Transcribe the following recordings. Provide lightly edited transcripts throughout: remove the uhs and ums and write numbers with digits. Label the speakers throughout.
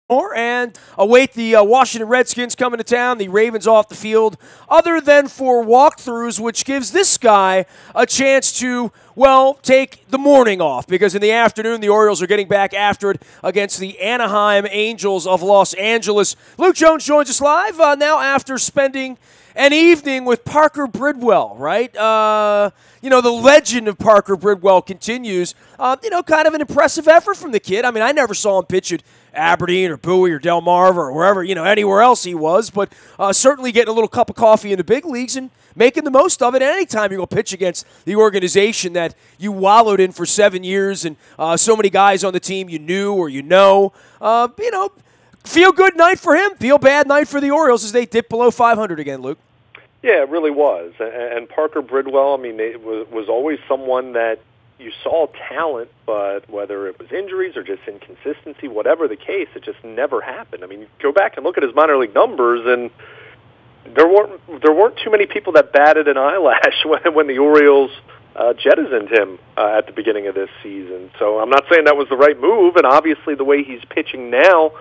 Speaker 1: And await the Washington Redskins coming to town, the Ravens off the field, other than for walkthroughs, which gives this guy a chance to, well, take the morning off, because in the afternoon, the Orioles are getting back after it against the Anaheim Angels of Los Angeles. Luke Jones joins us live now after spending an evening with Parker Bridwell, right? The legend of Parker Bridwell continues. Kind of an impressive effort from the kid. I mean, I never saw him pitch at Aberdeen or Bowie or Delmarva or wherever, anywhere else he was, but certainly getting a little cup of coffee in the big leagues and making the most of it anytime you go pitch against the organization that you wallowed in for 7 years and so many guys on the team you knew or feel good night for him, feel bad night for the Orioles as they dip below 500 again, Luke.
Speaker 2: Yeah, it really was. And Parker Bridwell, I mean, it was always someone that you saw talent, but whether it was injuries or just inconsistency, whatever the case, it just never happened. I mean, you go back and look at his minor league numbers, and there weren't too many people that batted an eyelash when the Orioles jettisoned him at the beginning of this season. So I'm not saying that was the right move, and obviously the way he's pitching now,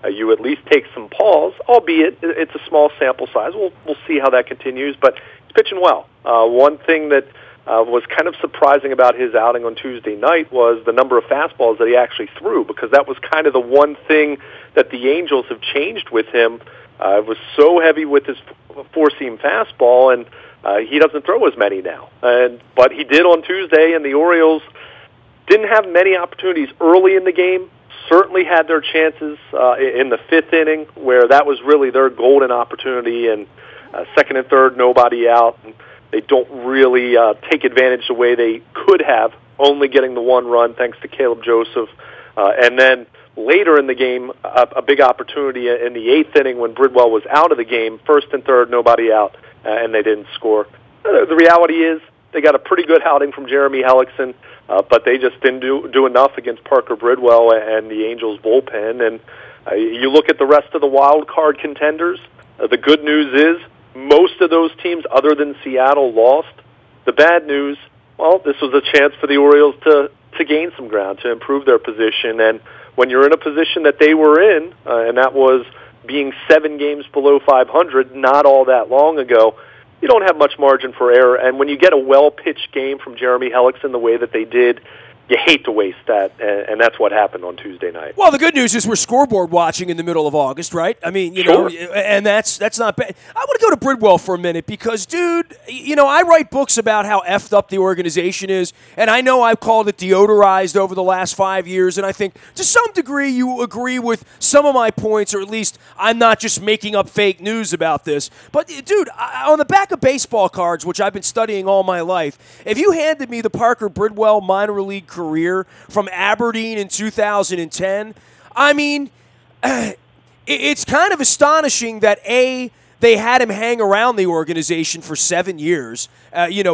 Speaker 2: you at least take some pause, albeit it's a small sample size. We'll see how that continues, but he's pitching well. One thing that was kind of surprising about his outing on Tuesday night was the number of fastballs that he actually threw, because that was kind of the one thing that the Angels have changed with him. It was so heavy with his four-seam fastball, and he doesn't throw as many now. But he did on Tuesday, and the Orioles didn't have many opportunities early in the game. Certainly had their chances in the fifth inning, where that was really their golden opportunity, and second and third, nobody out. And they don't really take advantage the way they could have, only getting the one run thanks to Caleb Joseph. And then later in the game, a big opportunity in the eighth inning when Bridwell was out of the game, first and third, nobody out, and they didn't score. The reality is they got a pretty good outing from Jeremy Hellickson, but they just didn't do enough against Parker Bridwell and the Angels bullpen. And you look at the rest of the wild card contenders, the good news is most of those teams other than Seattle lost. The bad news, well, this was a chance for the Orioles to gain some ground, to improve their position. And when you're in a position that they were in, and that was being 7 games below 500 not all that long ago, you don't have much margin for error. And when you get a well-pitched game from Jeremy Hellickson the way that they did, you hate to waste that, and that's what happened on Tuesday night.
Speaker 1: Well, the good news is we're scoreboard watching in the middle of August, right? I mean,
Speaker 2: Sure.
Speaker 1: And that's not bad. I want to go to Bridwell for a minute because, dude, I write books about how effed up the organization is, and I know I've called it deodorized over the last 5 years, and I think to some degree you agree with some of my points, or at least I'm not just making up fake news about this. But, dude, on the back of baseball cards, which I've been studying all my life, if you handed me the Parker Bridwell minor league career from Aberdeen in 2010, I mean, it's kind of astonishing that they had him hang around the organization for 7 years,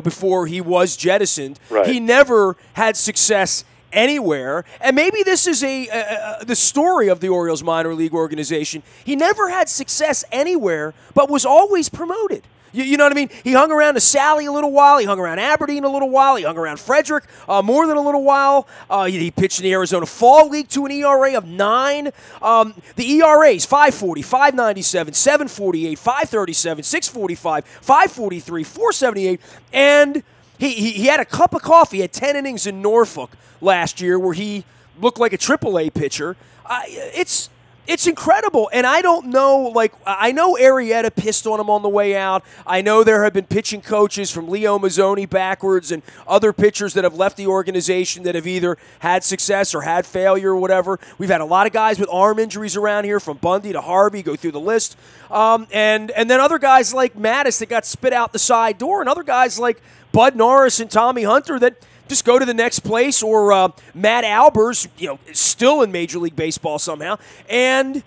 Speaker 1: before he was jettisoned.
Speaker 2: Right.
Speaker 1: He never had success anywhere, and maybe this is the story of the Orioles minor league organization. He never had success anywhere, but was always promoted. You know what I mean? He hung around to Sally a little while. He hung around Aberdeen a little while. He hung around Frederick more than a little while. He pitched in the Arizona Fall League to an ERA of 9. The ERAs, 540, 597, 748, 537, 645, 543, 478. And he had a cup of coffee at 10 innings in Norfolk last year where he looked like a AAA pitcher. It's incredible, and I don't know, I know Arrieta pissed on him on the way out. I know there have been pitching coaches from Leo Mazzoni backwards and other pitchers that have left the organization that have either had success or had failure or whatever. We've had a lot of guys with arm injuries around here, from Bundy to Harvey, go through the list. And then other guys like Mattis that got spit out the side door, and other guys like Bud Norris and Tommy Hunter that just go to the next place, or Matt Albers, still in Major League Baseball somehow. And,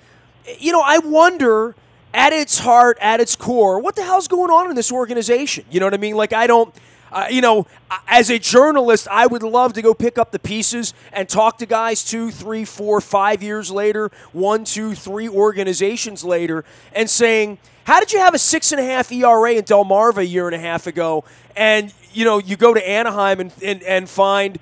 Speaker 1: I wonder, at its heart, at its core, what the hell's going on in this organization? You know what I mean? I don't, as a journalist, I would love to go pick up the pieces and talk to guys 2, 3, 4, 5 years later, 1, 2, 3 organizations later, and saying, how did you have a 6.5 ERA in Delmarva a year and a half ago, and you go to Anaheim and find,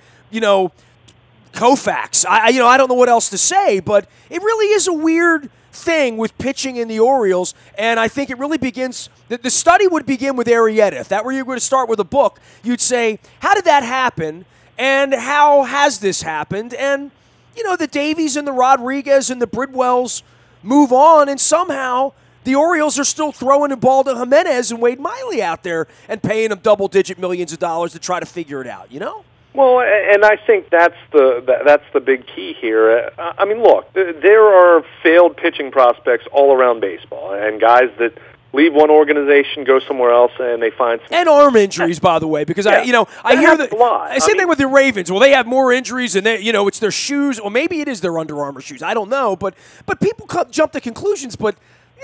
Speaker 1: Koufax. I don't know what else to say, but it really is a weird thing with pitching in the Orioles, and I think it really begins. The study would begin with Arrieta. If that were you were going to start with a book, you'd say, how did that happen, and how has this happened? And the Davies and the Rodriguez and the Bridwells move on, and somehow the Orioles are still throwing the ball to Jimenez and Wade Miley out there and paying them double-digit millions of dollars to try to figure it out,
Speaker 2: Well, and I think that's the big key here. I mean, look, there are failed pitching prospects all around baseball, and guys that leave one organization, go somewhere else, and they find some...
Speaker 1: And arm injuries, by the way, because I hear that same thing with the Ravens. Well, they have more injuries, and it's their shoes, or maybe it is their Under Armour shoes. I don't know, but people jump to conclusions. But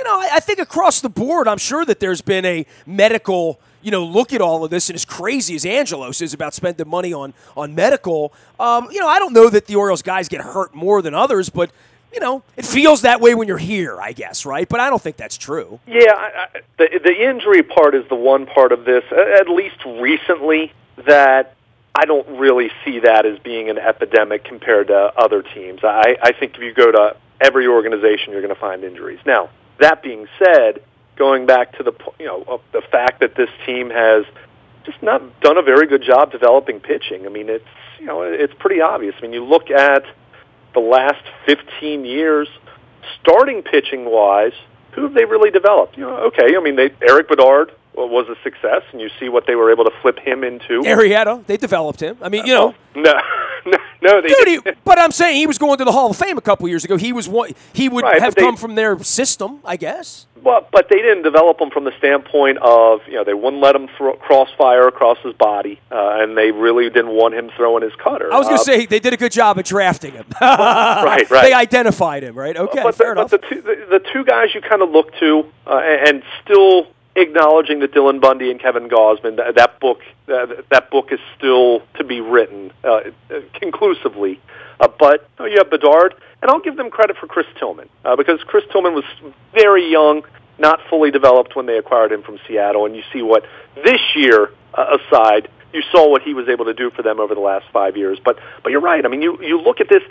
Speaker 1: I think across the board, I'm sure that there's been a medical look at all of this, and as crazy as Angelos is about spending money on medical, I don't know that the Orioles guys get hurt more than others, but it feels that way when you're here, I guess, right? But I don't think that's true.
Speaker 2: Yeah, the injury part is the one part of this, at least recently, that I don't really see that as being an epidemic compared to other teams. I think if you go to every organization, you're going to find injuries. Now, that being said, going back to the fact that this team has just not done a very good job developing pitching. I mean, it's pretty obvious. I mean, you look at the last 15 years, starting pitching-wise, who have they really developed? Okay, I mean, Eric Bedard was a success, and you see what they were able to flip him into.
Speaker 1: Arrieta, they developed him. I mean,
Speaker 2: No, they didn't.
Speaker 1: But I'm saying he was going to the Hall of Fame a couple years ago. He would have come from their system, I guess.
Speaker 2: Well, but they didn't develop him from the standpoint of, they wouldn't let him crossfire across his body, and they really didn't want him throwing his cutter.
Speaker 1: I was going to say they did a good job at drafting him.
Speaker 2: Right.
Speaker 1: They identified him, right? Okay, fair enough.
Speaker 2: But the two guys you kind of look to, and still acknowledging that Dylan Bundy and Kevin Gausman, that book is still to be written conclusively. But you have Bedard, and I'll give them credit for Chris Tillman, because Chris Tillman was very young, not fully developed when they acquired him from Seattle, and you see what this year aside, you saw what he was able to do for them over the last 5 years. But you're right. I mean, you look at this,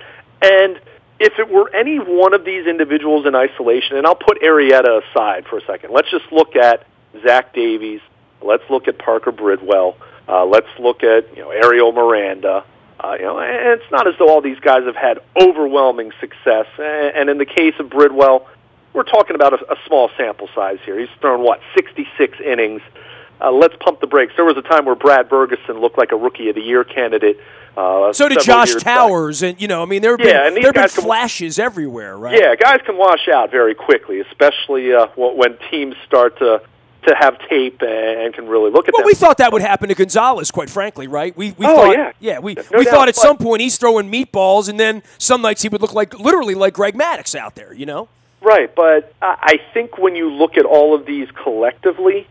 Speaker 2: and if it were any one of these individuals in isolation, and I'll put Arrieta aside for a second, let's just look at Zach Davies, let's look at Parker Bridwell, let's look at Ariel Miranda. And it's not as though all these guys have had overwhelming success. And in the case of Bridwell, we're talking about a small sample size here. He's thrown, 66 innings. Let's pump the brakes. There was a time where Brad Bergeson looked like a Rookie of the Year candidate.
Speaker 1: So did Josh Towers. And, there have been flashes everywhere, right?
Speaker 2: Yeah, guys can wash out very quickly, especially when teams start to have tape and can really look at them.
Speaker 1: Well, we thought that would happen to Gonzalez, quite frankly, right? We
Speaker 2: thought,
Speaker 1: we thought at some point he's throwing meatballs, and then some nights he would look literally like Greg Maddux out there,
Speaker 2: Right, but I think when you look at all of these collectively,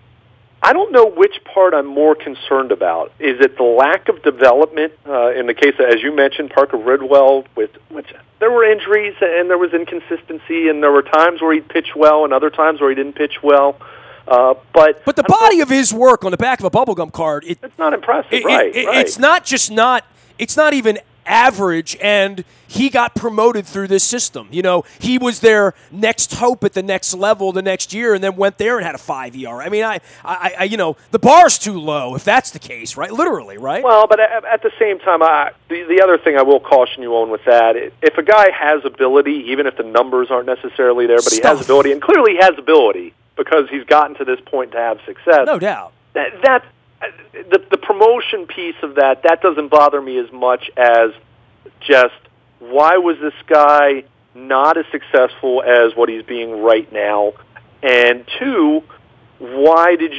Speaker 2: I don't know which part I'm more concerned about. Is it the lack of development in the case of, as you mentioned, Parker Bridwell, which there were injuries and there was inconsistency, and there were times where he'd pitch well and other times where he didn't pitch well. But
Speaker 1: the body of his work on the back of a bubblegum card,
Speaker 2: it's not impressive, right?
Speaker 1: It's not even average, and he got promoted through this system. He was their next hope at the next level the next year, and then went there and had a 5 ERA. I mean, I the bar's too low if that's the case, right? Literally, right?
Speaker 2: Well, but at the same time, the other thing I will caution you on with that, if a guy has ability, even if the numbers aren't necessarily there, but he has ability, and clearly he has ability because he's gotten to this point to have success.
Speaker 1: No doubt.
Speaker 2: The promotion piece of that doesn't bother me as much as just why was this guy not as successful as what he's being right now, and two, where did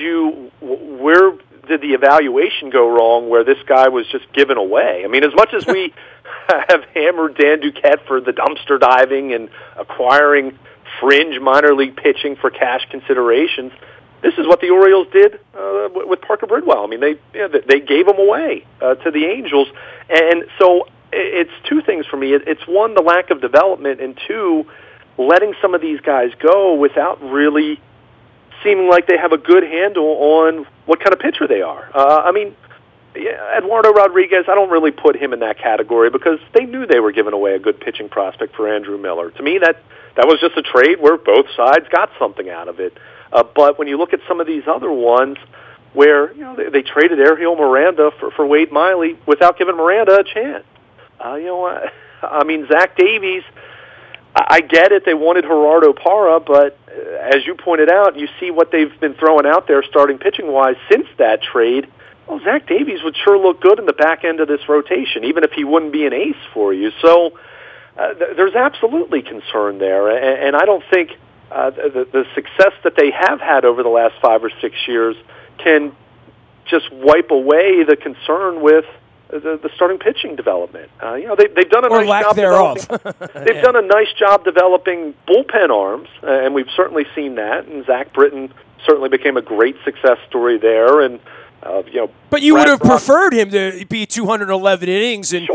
Speaker 2: the evaluation go wrong where this guy was just given away? I mean, as much as we have hammered Dan Duquette for the dumpster diving and acquiring fringe minor league pitching for cash considerations, this is what the Orioles did with Parker Bridwell. I mean, they gave him away to the Angels, and so it's two things for me. It's one, the lack of development, and two, letting some of these guys go without really seeming like they have a good handle on what kind of pitcher they are. I mean, Yeah, Eduardo Rodriguez, I don't really put him in that category because they knew they were giving away a good pitching prospect for Andrew Miller. To me, that was just a trade where both sides got something out of it. But when you look at some of these other ones where they traded Ariel Miranda for Wade Miley without giving Miranda a chance. I mean, Zach Davies, I get it. They wanted Gerardo Parra, but as you pointed out, you see what they've been throwing out there starting pitching-wise since that trade. Well, Zach Davies would sure look good in the back end of this rotation, even if he wouldn't be an ace for you. So there's absolutely concern there, and I don't think the success that they have had over the last 5 or 6 years can just wipe away the concern with the starting pitching development. They've done a nice job developing. They've done a nice job developing bullpen arms, and we've certainly seen that. And Zach Britton certainly became a great success story there. And
Speaker 1: but you would have preferred him to be 211 innings and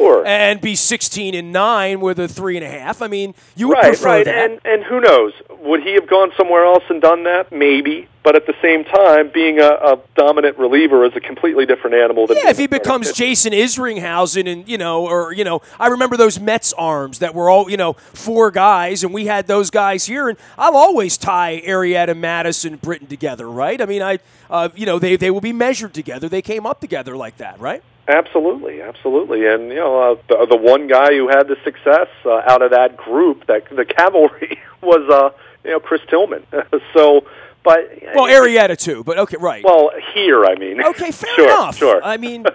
Speaker 1: be 16-9 with a 3.5. I mean, you would prefer that.
Speaker 2: And who knows? Would he have gone somewhere else and done that? Maybe. But at the same time, being a dominant reliever is a completely different animal. Than
Speaker 1: if he becomes Jason Isringhausen and, I remember those Mets arms that were all, 4 guys, and we had those guys here, and I'll always tie Arrieta, Madison, Britton together, right? I mean, they will be measured together. They came up together like that, right?
Speaker 2: Absolutely. And, the one guy who had the success out of that group, the cavalry, was, Chris Tillman.
Speaker 1: Arrieta too, but okay, right.
Speaker 2: Well, here, I mean.
Speaker 1: Okay, fair enough.
Speaker 2: Sure.
Speaker 1: I mean,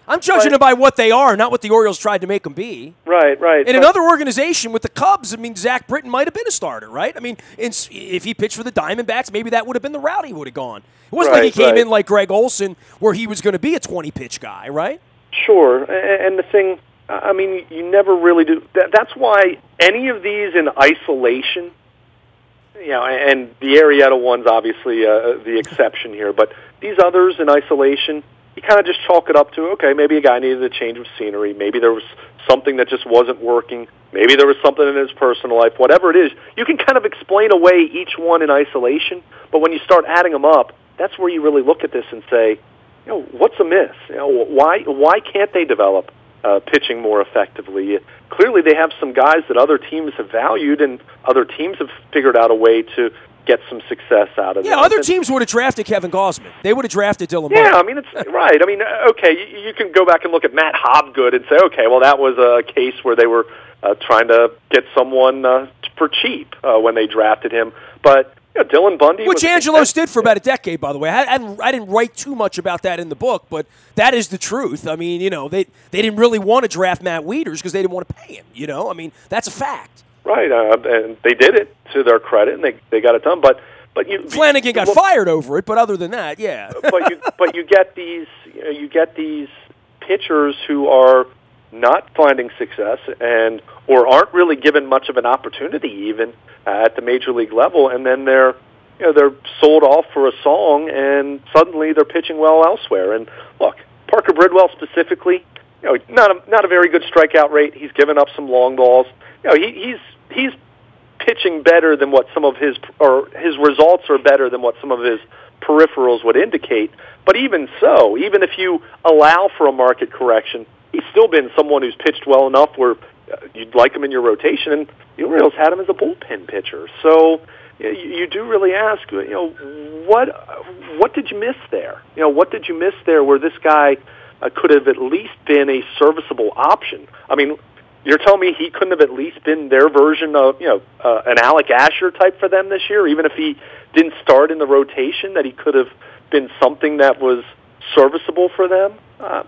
Speaker 1: I'm judging them by what they are, not what the Orioles tried to make them be.
Speaker 2: Right.
Speaker 1: In another organization with the Cubs, I mean, Zach Britton might have been a starter, right? I mean, if he pitched for the Diamondbacks, maybe that would have been the route he would have gone. It wasn't like he came in like Greg Olson, where he was going to be a 20-pitch guy, right?
Speaker 2: Sure. And the thing, I mean, you never really do. That's why any of these in isolation, and the Arrieta one's obviously the exception here, but these others in isolation, you kind of just chalk it up to, okay, maybe a guy needed a change of scenery, maybe there was something that just wasn't working, maybe there was something in his personal life, whatever it is, you can kind of explain away each one in isolation, but when you start adding them up, that's where you really look at this and say, what's amiss? Why can't they develop pitching more effectively? Clearly, they have some guys that other teams have valued, and other teams have figured out a way to get some success out of it.
Speaker 1: Yeah, other teams would have drafted Kevin Gausman. They would have drafted Dylan Bundy.
Speaker 2: Yeah, I mean, it's right. I mean, okay, you can go back and look at Matt Hobgood and say, okay, well, that was a case where they were trying to get someone for cheap when they drafted him. But Dylan Bundy,
Speaker 1: which Angelos did for about a decade, by the way. I didn't write too much about that in the book, but that is the truth. I mean, they didn't really want to draft Matt Wieters because they didn't want to pay him. I mean, that's a fact.
Speaker 2: Right, and they did it to their credit, and they got it done. But
Speaker 1: Flanagan got fired over it, but other than that, yeah.
Speaker 2: but you get these pitchers who are not finding success or aren't really given much of an opportunity even at the major league level, and then they're sold off for a song, and suddenly they're pitching well elsewhere. And look, Parker Bridwell specifically, not a very good strikeout rate. He's given up some long balls. He's pitching better than what his results are better than what some of his peripherals would indicate. But even so, even if you allow for a market correction, he's still been someone who's pitched well enough where you'd like him in your rotation, and the Orioles had him as a bullpen pitcher. So you do really ask, what did you miss there? What did you miss there where this guy could have at least been a serviceable option? I mean, you're telling me he couldn't have at least been their version of, an Alec Asher type for them this year, even if he didn't start in the rotation, that he could have been something that was serviceable for them?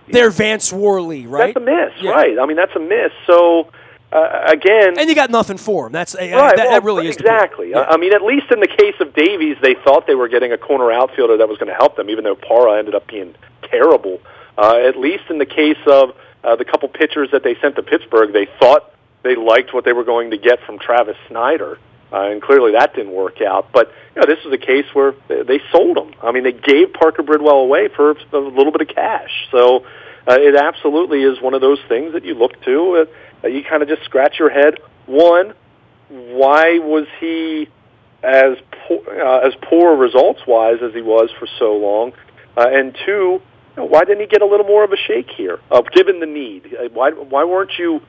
Speaker 1: They're Vance Worley, right?
Speaker 2: That's a miss, right? I mean, that's a miss. So, again...
Speaker 1: And you got nothing for him. That really is
Speaker 2: exactly.
Speaker 1: Yeah.
Speaker 2: I mean, at least in the case of Davies, they thought they were getting a corner outfielder that was going to help them, even though Parra ended up being terrible. At least in the case of the couple pitchers that they sent to Pittsburgh, they thought they liked what they were going to get from Travis Snyder, and clearly that didn't work out. But this was a case where they sold him. I mean, they gave Parker Bridwell away for a little bit of cash. So it absolutely is one of those things that you look to. You kind of just scratch your head. One, why was he as poor results-wise as he was for so long? And two, why didn't he get a little more of a shake here, given the need? Why weren't you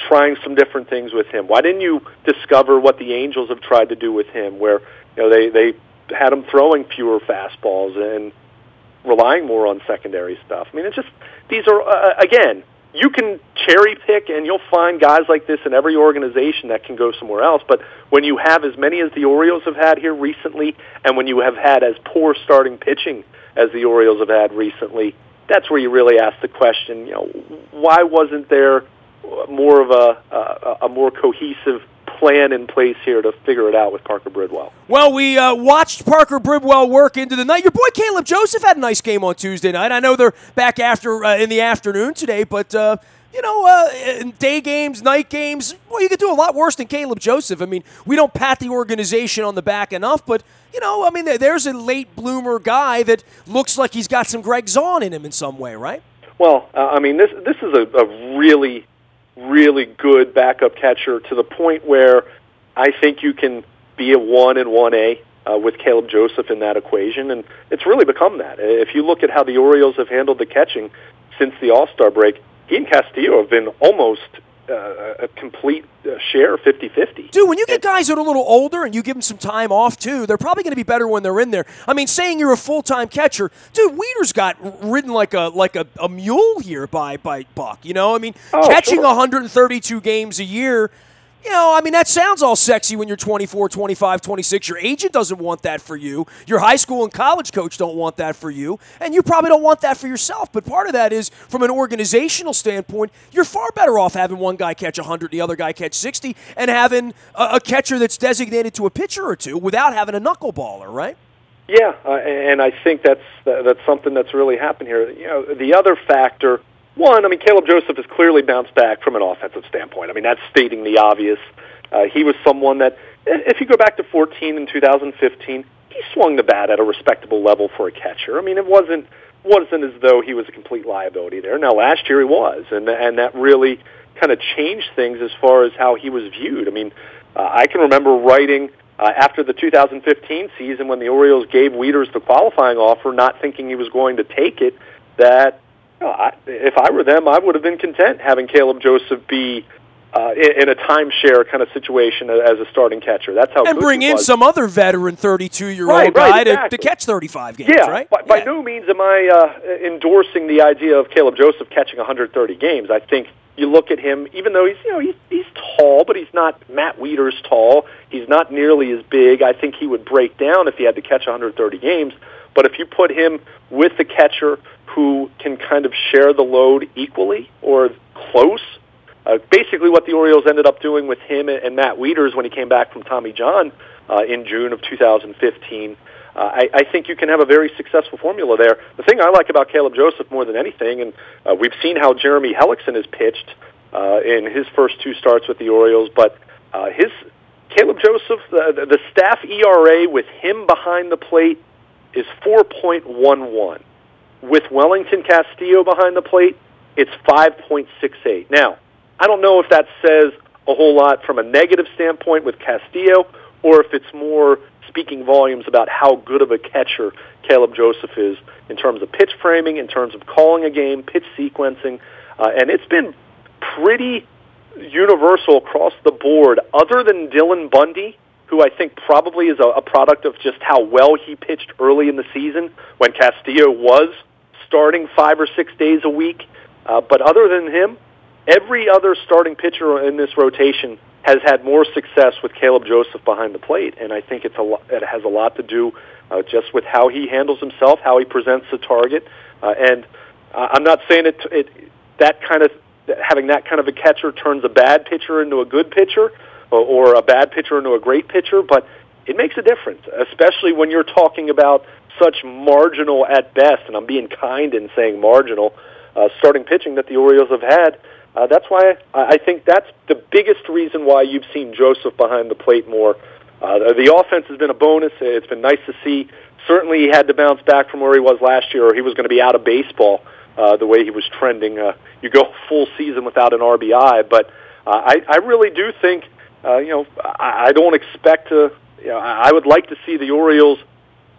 Speaker 2: trying some different things with him? Why didn't you discover what the Angels have tried to do with him, where they had him throwing fewer fastballs and relying more on secondary stuff? I mean, it's just, these are, again, you can cherry pick and you'll find guys like this in every organization that can go somewhere else, but when you have as many as the Orioles have had here recently, and when you have had as poor starting pitching as the Orioles have had recently, that's where you really ask the question, why wasn't there more of a more cohesive plan in place here to figure it out with Parker Bridwell?
Speaker 1: Well, we watched Parker Bridwell work into the night. Your boy Caleb Joseph had a nice game on Tuesday night. I know they're back after in the afternoon today, but in day games, night games, well, you could do a lot worse than Caleb Joseph. I mean, we don't pat the organization on the back enough, but there's a late bloomer guy that looks like he's got some Greg Zahn in him in some way, right?
Speaker 2: Well, this is a really, really good backup catcher, to the point where I think you can be a 1 and 1A with Caleb Joseph in that equation, and it's really become that. If you look at how the Orioles have handled the catching since the All-Star break, he and Castillo have been almost a complete share, 50-50.
Speaker 1: Dude, when you get guys that are a little older and you give them some time off, too, they're probably going to be better when they're in there. I mean, saying you're a full-time catcher, dude, Weeder's got ridden like a mule here by Buck, catching
Speaker 2: sure.
Speaker 1: 132 games a year, that sounds all sexy when you're 24, 25, 26. Your agent doesn't want that for you. Your high school and college coach don't want that for you. And you probably don't want that for yourself. But part of that is, from an organizational standpoint, you're far better off having one guy catch 100 and the other guy catch 60 and having a catcher that's designated to a pitcher or two without having a knuckleballer, right?
Speaker 2: Yeah, and I think that's something that's really happened here. The other factor, one, Caleb Joseph has clearly bounced back from an offensive standpoint. That's stating the obvious. He was someone that, if you go back to 14 and 2015, he swung the bat at a respectable level for a catcher. It wasn't as though he was a complete liability there. Now, last year he was, and that really kind of changed things as far as how he was viewed. I can remember writing after the 2015 season, when the Orioles gave Weeders the qualifying offer, not thinking he was going to take it, that if I were them, I would have been content having Caleb Joseph be in a timeshare kind of situation as a starting catcher. That's how.
Speaker 1: And bring in some other veteran 32-year-old guy
Speaker 2: exactly.
Speaker 1: to catch 35 games, right?
Speaker 2: By no means am I endorsing the idea of Caleb Joseph catching 130 games. I think you look at him, even though he's tall, but he's not Matt Weeders tall. He's not nearly as big. I think he would break down if he had to catch 130 games. But if you put him with the catcher who can kind of share the load equally or close, basically what the Orioles ended up doing with him and Matt Weeders when he came back from Tommy John in June of 2015, I think you can have a very successful formula there. The thing I like about Caleb Joseph more than anything, and we've seen how Jeremy Hellickson has pitched in his first 2 starts with the Orioles, but Caleb Joseph, the staff ERA with him behind the plate is 4.11. With Wellington Castillo behind the plate, it's 5.68. Now, I don't know if that says a whole lot from a negative standpoint with Castillo, or if it's more speaking volumes about how good of a catcher Caleb Joseph is in terms of pitch framing, in terms of calling a game, pitch sequencing, and it's been pretty universal across the board, other than Dylan Bundy, who I think probably is a product of just how well he pitched early in the season when Castillo was starting 5 or 6 days a week. But other than him, every other starting pitcher in this rotation has had more success with Caleb Joseph behind the plate, and I think it has a lot to do just with how he handles himself, how he presents the target. And I'm not saying having that kind of a catcher turns a bad pitcher into a good pitcher, or a bad pitcher into a great pitcher, but it makes a difference, especially when you're talking about such marginal at best, and I'm being kind in saying marginal, starting pitching that the Orioles have had. That's why I think that's the biggest reason why you've seen Joseph behind the plate more. The offense has been a bonus. It's been nice to see. Certainly he had to bounce back from where he was last year, or he was going to be out of baseball the way he was trending. You go full season without an RBI, but I really do think, I don't expect to, I would like to see the Orioles,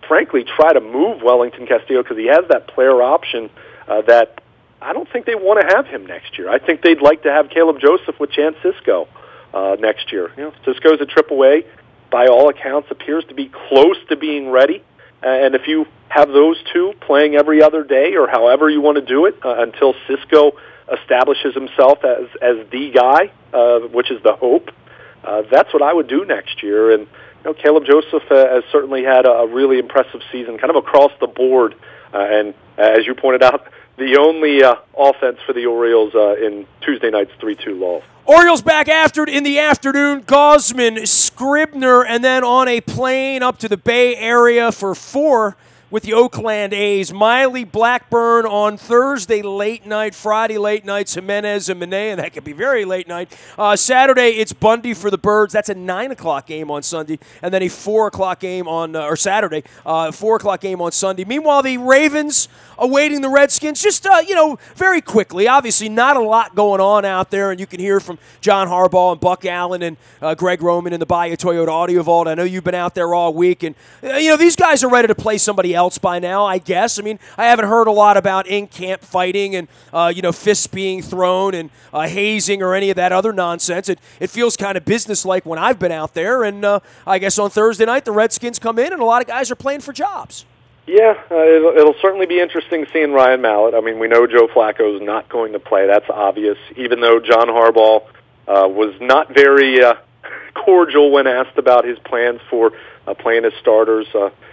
Speaker 2: frankly, try to move Wellington Castillo because he has that player option that I don't think they want to have him next year. I think they'd like to have Caleb Joseph with Chance Sisco next year. Sisco's a trip away. By all accounts, appears to be close to being ready. And if you have those two playing every other day or however you want to do it until Sisco establishes himself as the guy, which is the hope, that's what I would do next year. And Caleb Joseph has certainly had a really impressive season, kind of across the board. And as you pointed out, the only offense for the Orioles in Tuesday night's 3-2 loss.
Speaker 1: Orioles back after it in the afternoon. Gosman, Scribner, and then on a plane up to the Bay Area for 4 with the Oakland A's. Miley, Blackburn on Thursday late night, Friday late nights, Jimenez and Manet, and that could be very late night. Saturday, it's Bundy for the Birds. That's a 9 o'clock game on Sunday, and then a 4 o'clock game on Saturday, 4 o'clock game on Sunday. Meanwhile, the Ravens awaiting the Redskins, just, very quickly. Obviously, not a lot going on out there, and you can hear from John Harbaugh and Buck Allen and Greg Roman in the Bayou Toyota Audio Vault. I know you've been out there all week, and, these guys are ready to play somebody else by now, I guess. I mean, I haven't heard a lot about in-camp fighting and, fists being thrown and hazing or any of that other nonsense. It feels kind of businesslike when I've been out there, and I guess on Thursday night the Redskins come in and a lot of guys are playing for jobs.
Speaker 2: Yeah, it'll certainly be interesting seeing Ryan Mallett. I mean, we know Joe Flacco's not going to play. That's obvious, even though John Harbaugh was not very cordial when asked about his plans for playing his starters.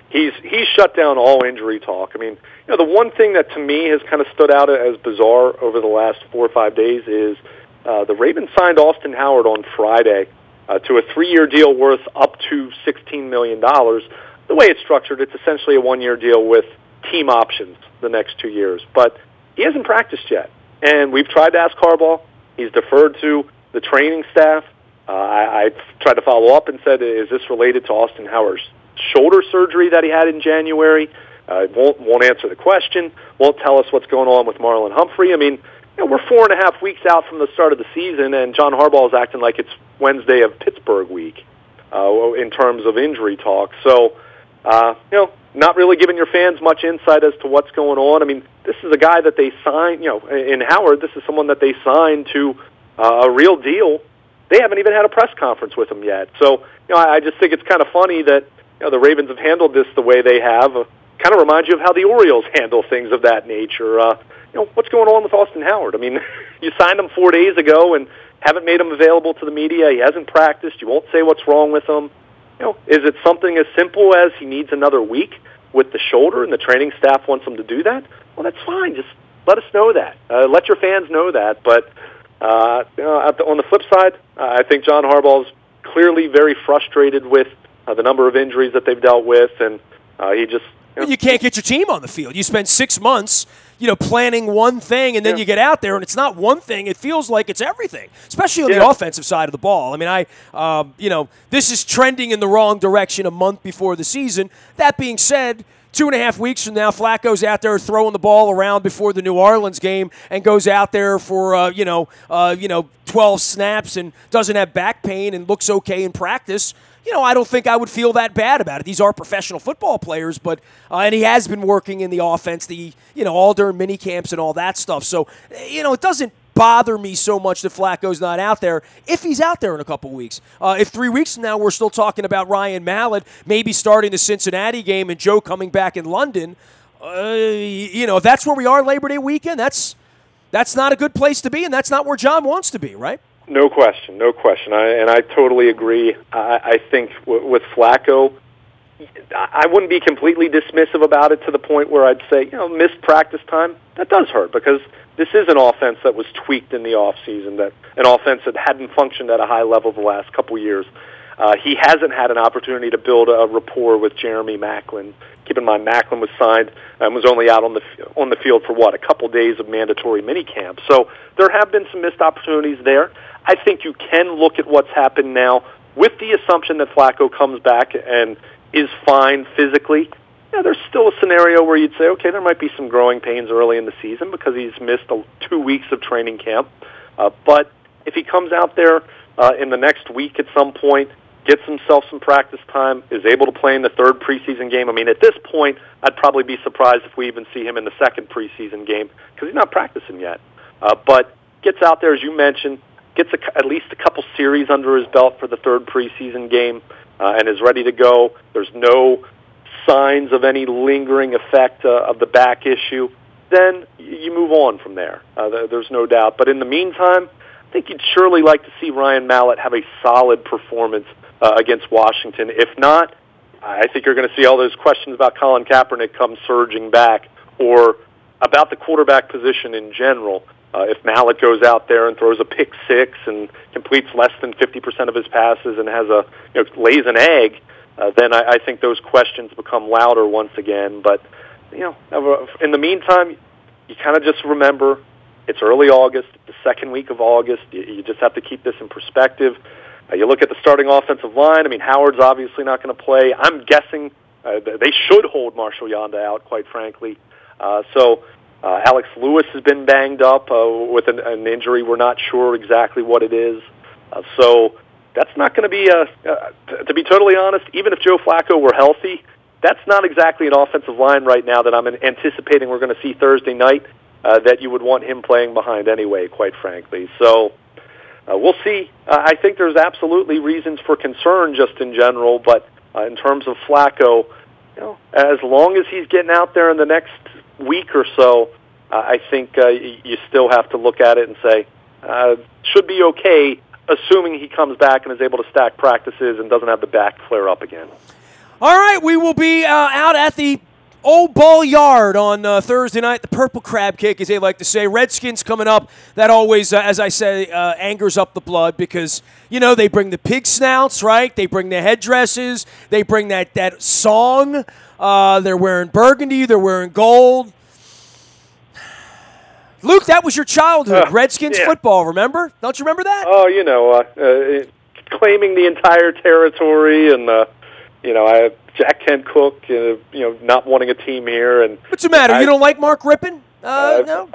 Speaker 2: He's shut down all injury talk. I mean, the one thing that to me has kind of stood out as bizarre over the last 4 or 5 days is the Ravens signed Austin Howard on Friday to a 3-year deal worth up to $16 million. The way it's structured, it's essentially a 1-year deal with team options the next 2 years. But he hasn't practiced yet. And we've tried to ask Harbaugh. He's deferred to the training staff. I tried to follow up and said, is this related to Austin Howard's shoulder surgery that he had in January? Won't answer the question. Won't tell us what's going on with Marlon Humphrey. I mean, we're 4.5 weeks out from the start of the season, and John Harbaugh is acting like it's Wednesday of Pittsburgh week in terms of injury talk. So, not really giving your fans much insight as to what's going on. I mean, this is a guy that they signed, in Howard, this is someone that they signed to a real deal. They haven't even had a press conference with him yet. So, I just think it's kind of funny that the Ravens have handled this the way they have. Kind of reminds you of how the Orioles handle things of that nature. What's going on with Austin Howard? I mean, you signed him 4 days ago and haven't made him available to the media. He hasn't practiced. You won't say what's wrong with him. Is it something as simple as he needs another week with the shoulder and the training staff wants him to do that? Well, that's fine. Just let us know that. Let your fans know that. But on the flip side, I think John Harbaugh's clearly very frustrated with the number of injuries that they've dealt with, and he just...
Speaker 1: You can't get your team on the field. You spend 6 months, planning one thing, and then you get out there, and it's not one thing. It feels like it's everything, especially on the offensive side of the ball. I mean, this is trending in the wrong direction a month before the season. That being said, 2.5 weeks from now, Flacco's out there throwing the ball around before the New Orleans game and goes out there for 12 snaps and doesn't have back pain and looks okay in practice. I don't think I would feel that bad about it. These are professional football players, but and he has been working in the offense, all during mini camps and all that stuff. So, it doesn't bother me so much that Flacco's not out there if he's out there in a couple weeks. If 3 weeks from now we're still talking about Ryan Mallett maybe starting the Cincinnati game and Joe coming back in London, if that's where we are Labor Day weekend, that's not a good place to be, and that's not where John wants to be, right?
Speaker 2: No question. I totally agree. I think with Flacco, I wouldn't be completely dismissive about it to the point where I'd say, missed practice time, that does hurt because this is an offense that was tweaked in the offseason, that an offense that hadn't functioned at a high level the last couple years. He hasn't had an opportunity to build a rapport with Jeremy Maclin. Keep in mind, Maclin was signed and was only out on the field for a couple days of mandatory minicamp. So there have been some missed opportunities there. I think you can look at what's happened now with the assumption that Flacco comes back and is fine physically. There's still a scenario where you'd say, okay, there might be some growing pains early in the season because he's missed 2 weeks of training camp. But if he comes out there in the next week at some point, gets himself some practice time, is able to play in the third preseason game. I mean, at this point, I'd probably be surprised if we even see him in the second preseason game because he's not practicing yet. But gets out there, as you mentioned, gets at least a couple series under his belt for the third preseason game, and is ready to go. There's no signs of any lingering effect of the back issue. Then you move on from there. There's no doubt. But in the meantime, I think you'd surely like to see Ryan Mallett have a solid performance against Washington. If not, I think you're going to see all those questions about Colin Kaepernick come surging back, or about the quarterback position in general. If Mallett goes out there and throws a pick six and completes less than 50% of his passes and has lays an egg, then I think those questions become louder once again. But in the meantime, you kind of just remember it's early August, the second week of August. You just have to keep this in perspective. You look at the starting offensive line. I mean, Howard's obviously not going to play. I'm guessing they should hold Marshall Yanda out, quite frankly. Alex Lewis has been banged up with an injury. We're not sure exactly what it is. So that's not going to be, to be totally honest, even if Joe Flacco were healthy, that's not exactly an offensive line right now that I'm anticipating we're going to see Thursday night that you would want him playing behind anyway, quite frankly. So we'll see. I think there's absolutely reasons for concern just in general, but in terms of Flacco, as long as he's getting out there in the next week or so, I think you still have to look at it and say, should be okay, assuming he comes back and is able to stack practices and doesn't have the back flare up again.
Speaker 1: All right, we will be out at the Old Ball Yard on Thursday night, the Purple Crab Cake, as they like to say. Redskins coming up. That always, as I say, angers up the blood because, they bring the pig snouts, right? They bring the headdresses. They bring that song. They're wearing burgundy. They're wearing gold. Luke, that was your childhood. Redskins football, remember? Don't you remember that?
Speaker 2: Oh, claiming the entire territory and, Jack Kent Cook, not wanting a team here. And
Speaker 1: what's the matter? You don't like Mark Rippon? No?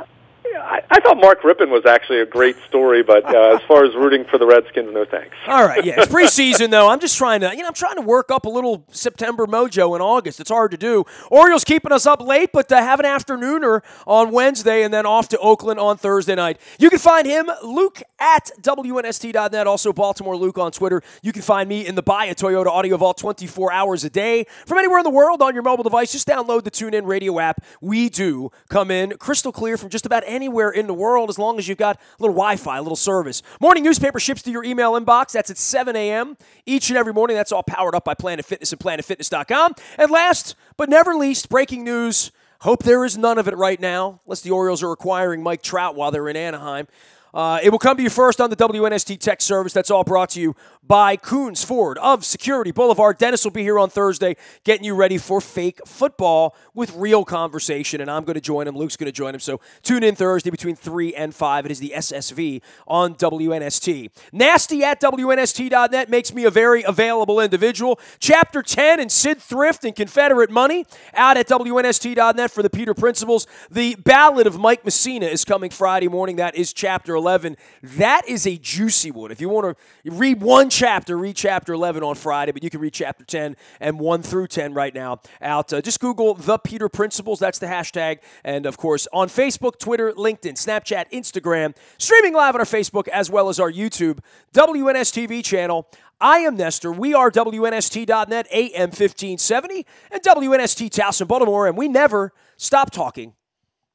Speaker 2: I thought Mark Rippon was actually a great story, but as far as rooting for the Redskins, no thanks.
Speaker 1: All right, yeah, it's preseason though. I'm just trying to, I'm trying to work up a little September mojo in August. It's hard to do. Orioles keeping us up late, but have an afternooner on Wednesday and then off to Oakland on Thursday night. You can find him, Luke, at WNST.net. Also, Baltimore Luke on Twitter. You can find me in the Buy a Toyota Audio Vault 24 hours a day from anywhere in the world on your mobile device. Just download the TuneIn Radio app. We do come in crystal clear from just about anywhere in the world as long as you've got a little Wi-Fi, a little service. Morning newspaper ships to your email inbox. That's at 7 a.m. each and every morning. That's all powered up by Planet Fitness and PlanetFitness.com. And last but never least, breaking news. Hope there is none of it right now, unless the Orioles are acquiring Mike Trout while they're in Anaheim. It will come to you first on the WNST Tech Service. That's all brought to you by Coons Ford of Security Boulevard. Dennis will be here on Thursday getting you ready for fake football with real conversation, and I'm going to join him. Luke's going to join him. So tune in Thursday between 3 and 5. It is the SSV on WNST. Nasty at WNST.net makes me a very available individual. Chapter 10 in Sid Thrift and Confederate Money out at WNST.net for the Peter Principles. The Ballad of Mike Messina is coming Friday morning. That is Chapter 11. That is a juicy one. If you want to read one chapter, read Chapter 11 on Friday, but you can read Chapter 10 and 1 through 10 right now out. Just Google The Peter Principles. That's the hashtag. And, of course, on Facebook, Twitter, LinkedIn, Snapchat, Instagram, streaming live on our Facebook as well as our YouTube, WNSTV channel. I am Nestor. We are WNST.net, AM 1570, and WNST Towson, Baltimore, and we never stop talking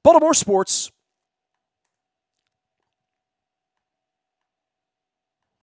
Speaker 1: Baltimore sports.